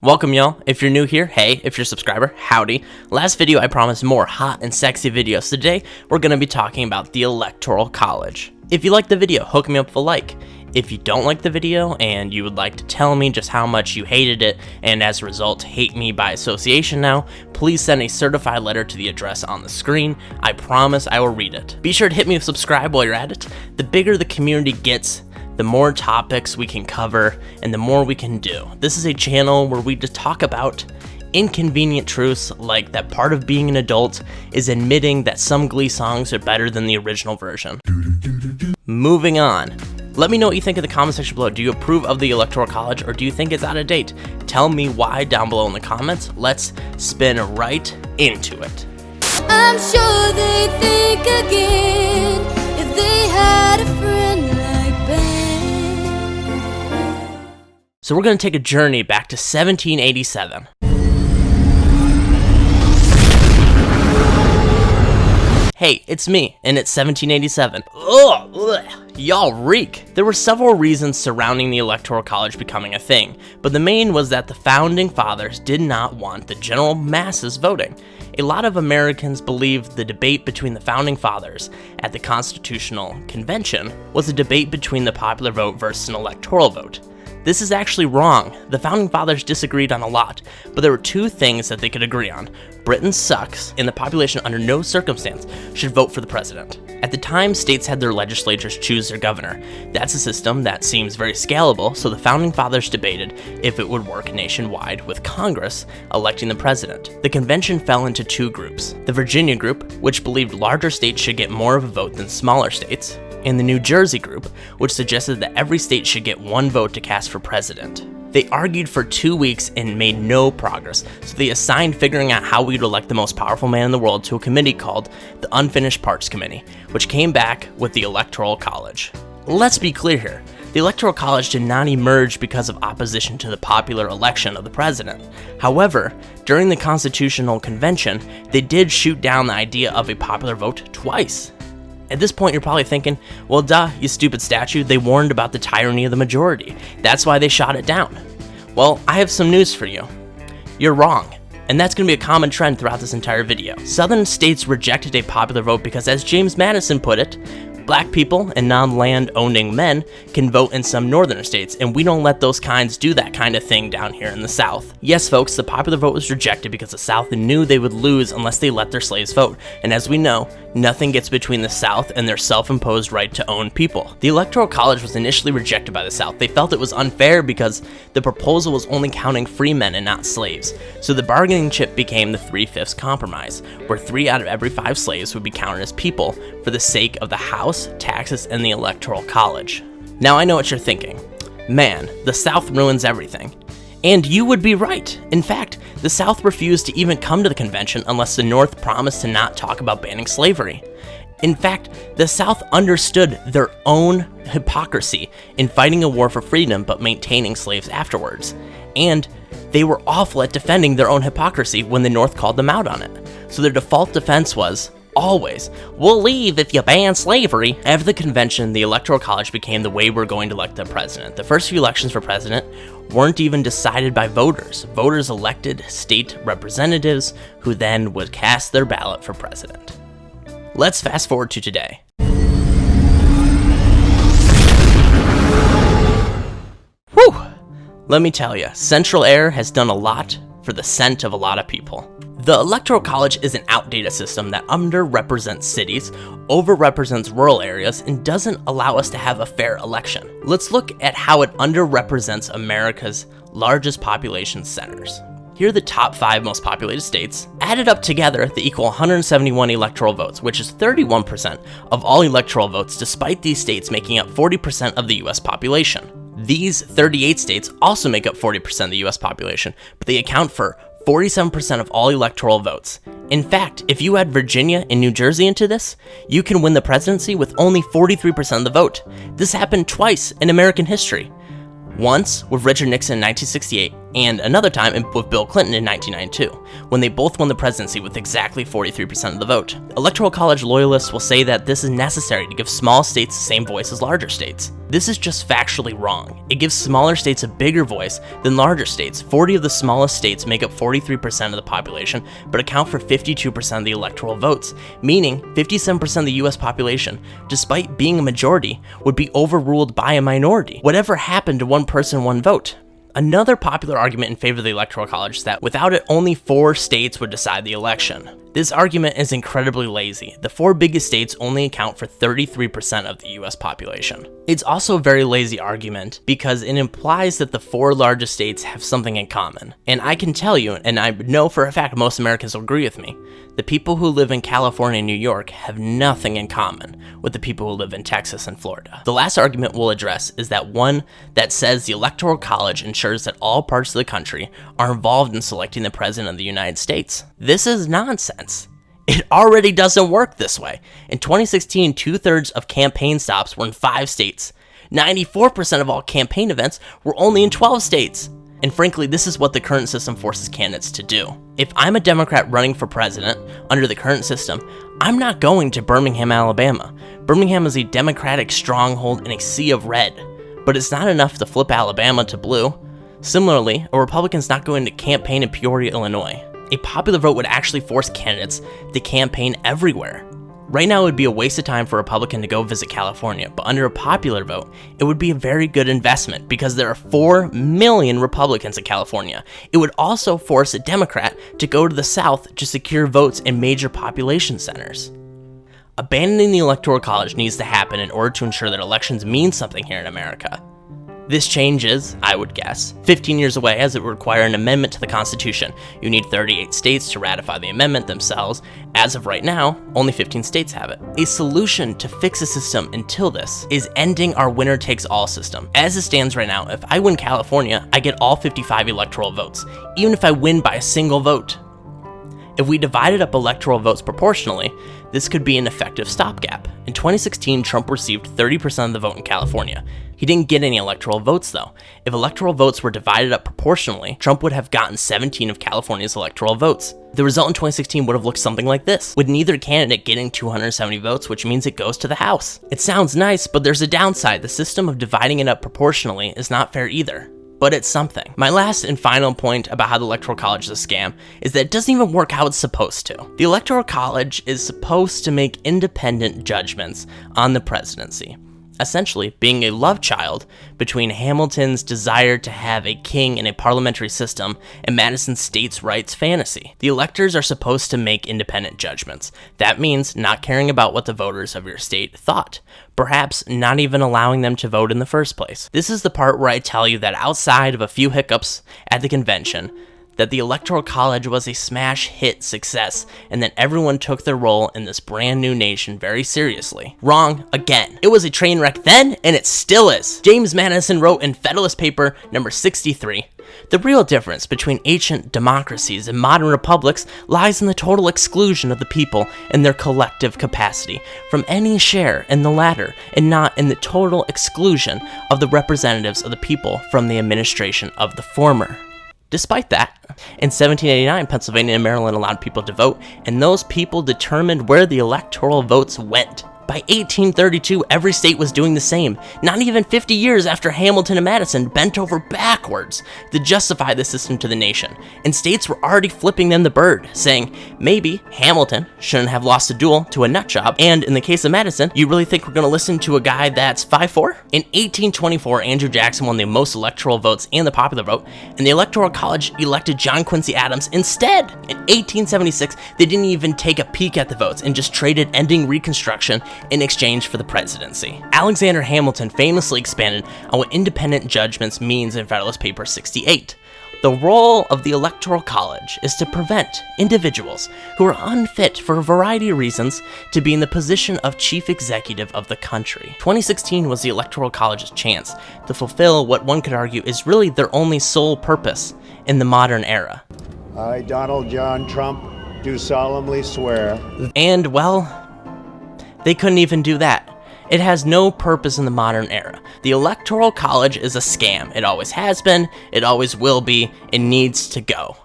Welcome y'all. If you're new here, hey. If you're a subscriber, howdy. Last video I promised more hot and sexy videos. Today we're going to be talking about the Electoral College. If you like the video, hook me up with a like. If you don't like the video and you would like to tell me just how much you hated it and as a result hate me by association now, please send a certified letter to the address on the screen. I promise I will read it. Be sure to hit me with subscribe while you're at it. The bigger the community gets, the more topics we can cover and the more we can do. This is a channel where we just talk about inconvenient truths like that part of being an adult is admitting that some Glee songs are better than the original version. Moving on. Let me know what you think in the comment section below. Do you approve of the Electoral College or do you think it's out of date? Tell me why down below in the comments. Let's spin right into it. I'm sure they'd think again if they had a friend like Ben. So we're going to take a journey back to 1787. Hey, it's me, and it's 1787. Ugh, y'all reek. There were several reasons surrounding the Electoral College becoming a thing, but the main was that the Founding Fathers did not want the general masses voting. A lot of Americans believed the debate between the Founding Fathers at the Constitutional Convention was a debate between the popular vote versus an electoral vote. This is actually wrong. The Founding Fathers disagreed on a lot, but there were two things that they could agree on. Britain sucks, and the population under no circumstance should vote for the president. At the time, states had their legislatures choose their governor. That's a system that seems very scalable, so the Founding Fathers debated if it would work nationwide with Congress electing the president. The convention fell into two groups. The Virginia group, which believed larger states should get more of a vote than smaller states, and the New Jersey group, which suggested that every state should get one vote to cast for president. They argued for 2 weeks and made no progress, so they assigned figuring out how we'd elect the most powerful man in the world to a committee called the Unfinished Parts Committee, which came back with the Electoral College. Let's be clear here. The Electoral College did not emerge because of opposition to the popular election of the president. However, during the Constitutional Convention, they did shoot down the idea of a popular vote twice. At this point, you're probably thinking, well, duh, you stupid statue, they warned about the tyranny of the majority. That's why they shot it down. Well, I have some news for you. You're wrong. And that's going to be a common trend throughout this entire video. Southern states rejected a popular vote because, as James Madison put it, black people and non-land owning men can vote in some northern states, and we don't let those kinds do that kind of thing down here in the South. Yes, folks, the popular vote was rejected because the South knew they would lose unless they let their slaves vote, and as we know, nothing gets between the South and their self-imposed right to own people. The Electoral College was initially rejected by the South. They felt it was unfair because the proposal was only counting free men and not slaves, so the bargaining chip became the 3/5 compromise, where 3 out of every 5 slaves would be counted as people for the sake of the House, taxes, and the Electoral College. Now I know what you're thinking. Man, the South ruins everything. And you would be right. In fact, the South refused to even come to the convention unless the North promised to not talk about banning slavery. In fact, the South understood their own hypocrisy in fighting a war for freedom but maintaining slaves afterwards. And they were awful at defending their own hypocrisy when the North called them out on it. So their default defense was, always, we'll leave if you ban slavery. After the convention, the Electoral College became the way we're going to elect the president. The first few elections for president weren't even decided by voters. Voters elected state representatives who then would cast their ballot for president. Let's fast forward to today. Whew! Let me tell you, Central Air has done a lot for the scent of a lot of people. The Electoral College is an outdated system that underrepresents cities, overrepresents rural areas, and doesn't allow us to have a fair election. Let's look at how it underrepresents America's largest population centers. Here are the top 5 most populated states. Added up together, they equal 171 electoral votes, which is 31% of all electoral votes, despite these states making up 40% of the US population. These 38 states also make up 40% of the US population, but they account for 47% of all electoral votes. In fact, if you add Virginia and New Jersey into this, you can win the presidency with only 43% of the vote. This happened twice in American history. Once with Richard Nixon in 1968, and another time with Bill Clinton in 1992, when they both won the presidency with exactly 43% of the vote. Electoral College loyalists will say that this is necessary to give small states the same voice as larger states. This is just factually wrong. It gives smaller states a bigger voice than larger states. 40 of the smallest states make up 43% of the population, but account for 52% of the electoral votes, meaning 57% of the US population, despite being a majority, would be overruled by a minority. Whatever happened to one person, one vote? Another popular argument in favor of the Electoral College is that without it, only 4 states would decide the election. This argument is incredibly lazy. The 4 biggest states only account for 33% of the US population. It's also a very lazy argument because it implies that the 4 largest states have something in common. And I can tell you, and I know for a fact most Americans will agree with me, the people who live in California and New York have nothing in common with the people who live in Texas and Florida. The last argument we'll address is that one that says the Electoral College ensures that all parts of the country are involved in selecting the President of the United States. This is nonsense. It already doesn't work this way. In 2016, 2/3 of campaign stops were in 5 states. 94% of all campaign events were only in 12 states. And frankly, this is what the current system forces candidates to do. If I'm a Democrat running for president under the current system, I'm not going to Birmingham, Alabama. Birmingham is a Democratic stronghold in a sea of red, but it's not enough to flip Alabama to blue. Similarly, a Republican's not going to campaign in Peoria, Illinois. A popular vote would actually force candidates to campaign everywhere. Right now, it would be a waste of time for a Republican to go visit California, but under a popular vote, it would be a very good investment because there are 4 million Republicans in California. It would also force a Democrat to go to the South to secure votes in major population centers. Abandoning the Electoral College needs to happen in order to ensure that elections mean something here in America. This change is, I would guess, 15 years away, as it would require an amendment to the Constitution. You need 38 states to ratify the amendment themselves. As of right now, only 15 states have it. A solution to fix a system until this is ending our winner-takes-all system. As it stands right now, if I win California, I get all 55 electoral votes, even if I win by a single vote. If we divided up electoral votes proportionally, this could be an effective stopgap. In 2016, Trump received 30% of the vote in California. He didn't get any electoral votes though. If electoral votes were divided up proportionally, Trump would have gotten 17 of California's electoral votes. The result in 2016 would have looked something like this, with neither candidate getting 270 votes, which means it goes to the House. It sounds nice, but there's a downside. The system of dividing it up proportionally is not fair either. But it's something. My last and final point about how the Electoral College is a scam is that it doesn't even work how it's supposed to. The Electoral College is supposed to make independent judgments on the presidency, essentially being a love child between Hamilton's desire to have a king in a parliamentary system and Madison's states' rights fantasy. The electors are supposed to make independent judgments. That means not caring about what the voters of your state thought, perhaps not even allowing them to vote in the first place. This is the part where I tell you that outside of a few hiccups at the convention, that the Electoral College was a smash hit success and that everyone took their role in this brand new nation very seriously. Wrong again. It was a train wreck then, and it still is. James Madison wrote in Federalist Paper number 63, "The real difference between ancient democracies and modern republics lies in the total exclusion of the people and their collective capacity from any share in the latter, and not in the total exclusion of the representatives of the people from the administration of the former." Despite that, in 1789, Pennsylvania and Maryland allowed people to vote, and those people determined where the electoral votes went. By 1832, every state was doing the same, not even 50 years after Hamilton and Madison bent over backwards to justify the system to the nation, and states were already flipping them the bird, saying, maybe Hamilton shouldn't have lost a duel to a nutjob, and in the case of Madison, you really think we're going to listen to a guy that's 5'4"? In 1824, Andrew Jackson won the most electoral votes and the popular vote, and the Electoral College elected John Quincy Adams instead. In 1876, they didn't even take a peek at the votes and just traded ending Reconstruction in exchange for the presidency. Alexander Hamilton famously expanded on what independent judgments means in Federalist Paper 68. The role of the Electoral College is to prevent individuals who are unfit for a variety of reasons to be in the position of chief executive of the country. 2016 was the Electoral College's chance to fulfill what one could argue is really their only sole purpose in the modern era. I, Donald John Trump, do solemnly swear. And, well, they couldn't even do that. It has no purpose in the modern era. The Electoral College is a scam. It always has been, it always will be, it needs to go.